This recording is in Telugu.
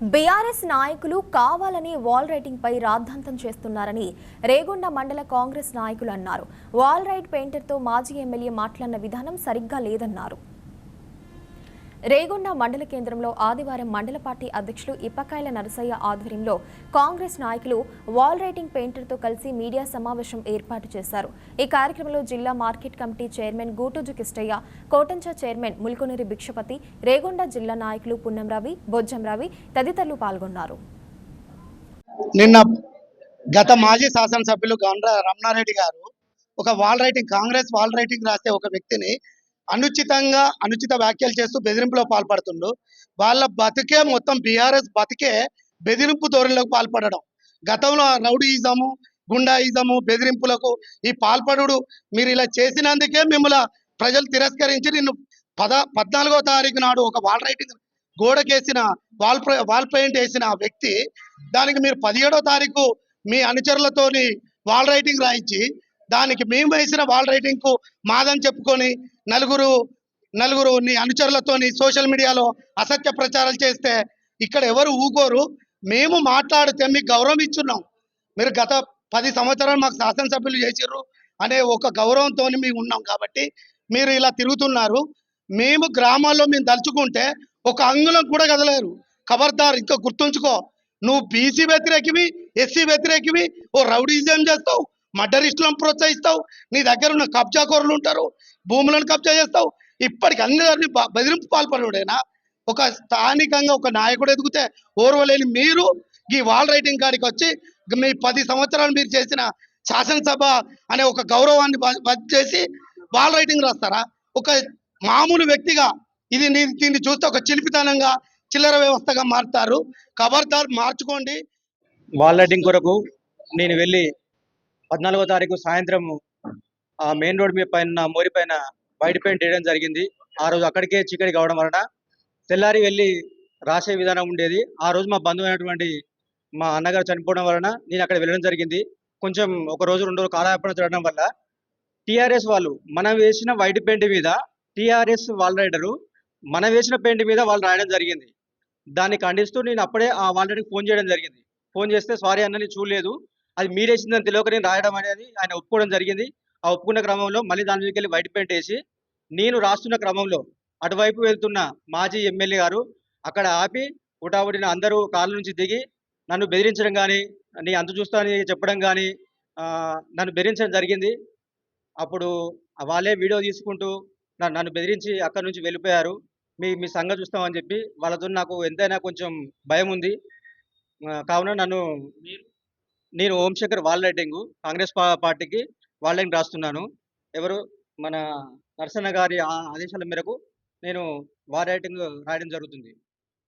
బీఆర్ఎస్ నాయకులు కావాలని వాల్ రైటింగ్ పై రాద్ధాంతం చేస్తున్నారని రేగొండ మండల కాంగ్రెస్ నాయకులు అన్నారు. వాల్ రైట్ పెయింటర్తో మాజీ ఎమ్మెల్యే మాట్లాడిన విధానం సరిగ్గా లేదన్నారు. రేగొండ మండల కేంద్రంలో ఆదివారం మండల పార్టీ అధ్యక్షులు ఇప్పకాయల నరసయ్య ఆధ్వర్యంలో కాంగ్రెస్ నాయకులు వాల్ రైటింగ్ పెయింటర్తో కలిసి మీడియా సమావేశం ఏర్పాటు చేశారు. ఈ కార్యక్రమంలో జిల్లా market committee chairman Gootuju Kishtaiah, Kotancha chairman Mulkaneri Bhikshapathi, Regonda జిల్లా నాయకులు పున్నం రవి, బొజ్జం రవి తదితరులు పాల్గొన్నారు. నిన్న గత మాజీ శాసనసభ్యులు గండ్ర రమణారెడ్డి గారు ఒక wall writing Congress wall writing రాసే ఒక వ్యక్తిని అనుచిత వ్యాఖ్యలు చేస్తూ బెదిరింపులో పాల్పడుతుండు. వాళ్ళ బతికే మొత్తం బీఆర్ఎస్ బతికే బెదిరింపు ధోరణిలోకి పాల్పడడం. గతంలో రౌడీయిజము, గుండాయిజము, బెదిరింపులకు ఈ పాల్పడు మీరు ఇలా చేసినందుకే మిమ్మల్ని ప్రజలు తిరస్కరించి నిన్ను 14వ తారీఖు నాడు ఒక వాల్ రైటింగ్ గోడకేసిన వాల్ పెయింట్ వేసిన వ్యక్తి దానికి మీరు 17వ తారీఖు మీ అనుచరులతోని వాల్ రైటింగ్ రాయించి దానికి మేము వేసిన వాల్ రైటింగ్ కు మాదని చెప్పుకొని నలుగురు నీ అనుచరులతోని సోషల్ మీడియాలో అసత్య ప్రచారాలు చేస్తే ఇక్కడ ఎవరు ఊకోరు. మేము మాట్లాడితే మీకు గౌరవం ఇచ్చున్నాం. మీరు గత 10 సంవత్సరాలు మాకు శాసనసభ్యులు చేసిర్రు అనే ఒక గౌరవంతో మేము ఉన్నాం కాబట్టి మీరు ఇలా తిరుగుతున్నారు. మేము గ్రామాల్లో మేము దలుచుకుంటే ఒక అంగుళం కూడా కదలేరు. ఖబర్దార్, ఇంకా గుర్తుంచుకో, నువ్వు బీసీ వ్యతిరేకివి, ఎస్సీ వ్యతిరేకివి, ఓ రౌడీజం చేస్తావు, మర్డరిస్టులను ప్రోత్సహిస్తావు, నీ దగ్గర ఉన్న కబ్జాకోరులు ఉంటారు, భూములను కబ్జా చేస్తావు. ఇప్పటికి అన్ని బెదిరింపు పాల్పడుడేనా? ఒక స్థానికంగా ఒక నాయకుడు ఎదిగితే ఓర్వలేని మీరు ఈ వాల్ రైటింగ్ కాడికి వచ్చి మీ 10 సంవత్సరాలు మీరు చేసిన శాసనసభ అనే ఒక గౌరవాన్ని చేసి వాల్ రైటింగ్ రాస్తారా? ఒక మామూలు వ్యక్తిగా దీన్ని చూస్తే ఒక చిలిపితనంగా చిల్లర వ్యవస్థగా మారుతారు. ఖబర్దార్, మార్చుకోండి. వాల్ రైటింగ్ కొరకు నేను వెళ్ళి 14వ తారీఖు సాయంత్రం ఆ మెయిన్ రోడ్ మీద పైన మోరి పైన వైట్ పెయింట్ వేయడం జరిగింది. ఆ రోజు అక్కడికే చీకటి కావడం వలన తెల్లారి వెళ్ళి రాసే విధానం ఉండేది. ఆ రోజు మా బంధువు అయినటువంటి మా అన్నగారు చనిపోవడం వలన నేను అక్కడ వెళ్ళడం జరిగింది. కొంచెం ఒక రోజు 2 రోజులు కాలయాపన జరగడం వల్ల టీఆర్ఎస్ వాళ్ళు మనం వేసిన వైట్ పెయింట్ మీద టీఆర్ఎస్ వాల్ రైడరు మనం వేసిన పెయింట్ మీద వాళ్ళు రాయడం జరిగింది. దాన్ని ఖండిస్తూ నేను అప్పుడే ఆ వాల్ రైడర్కి ఫోన్ చేయడం జరిగింది. ఫోన్ చేస్తే సారీ అన్న, నేను చూడలేదు, అది మీరేసిందని తెలియక నేను రాయడం అనేది ఆయన ఒప్పుకోవడం జరిగింది. ఆ ఒప్పుకున్న క్రమంలో మళ్ళీ దాని మీదకి వెళ్ళి వైట్ పెయింట్ వేసి నేను రాస్తున్న క్రమంలో అటువైపు వెళ్తున్న మాజీ ఎమ్మెల్యే గారు అక్కడ ఆపి ఉటావుడిన అందరూ కాళ్ళ నుంచి దిగి నన్ను బెదిరించడం కానీ, నీ అంత చూస్తానని చెప్పడం కానీ నన్ను బెదిరించడం జరిగింది. అప్పుడు వాళ్ళే వీడియో తీసుకుంటూ నన్ను బెదిరించి అక్కడి నుంచి వెళ్ళిపోయారు. మీ సంగతి చూస్తామని చెప్పి వాళ్ళతో నాకు ఎంతైనా కొంచెం భయం ఉంది. కావున నేను ఓంశేఖర్ వాల్ రైటింగ్ కాంగ్రెస్ పార్టీకి వాల్ రైటింగ్ రాస్తున్నాను. ఎవరు మన నరసన్న గారి ఆదేశాల మేరకు నేను వాల్ రైటింగ్ రాయడం జరుగుతుంది.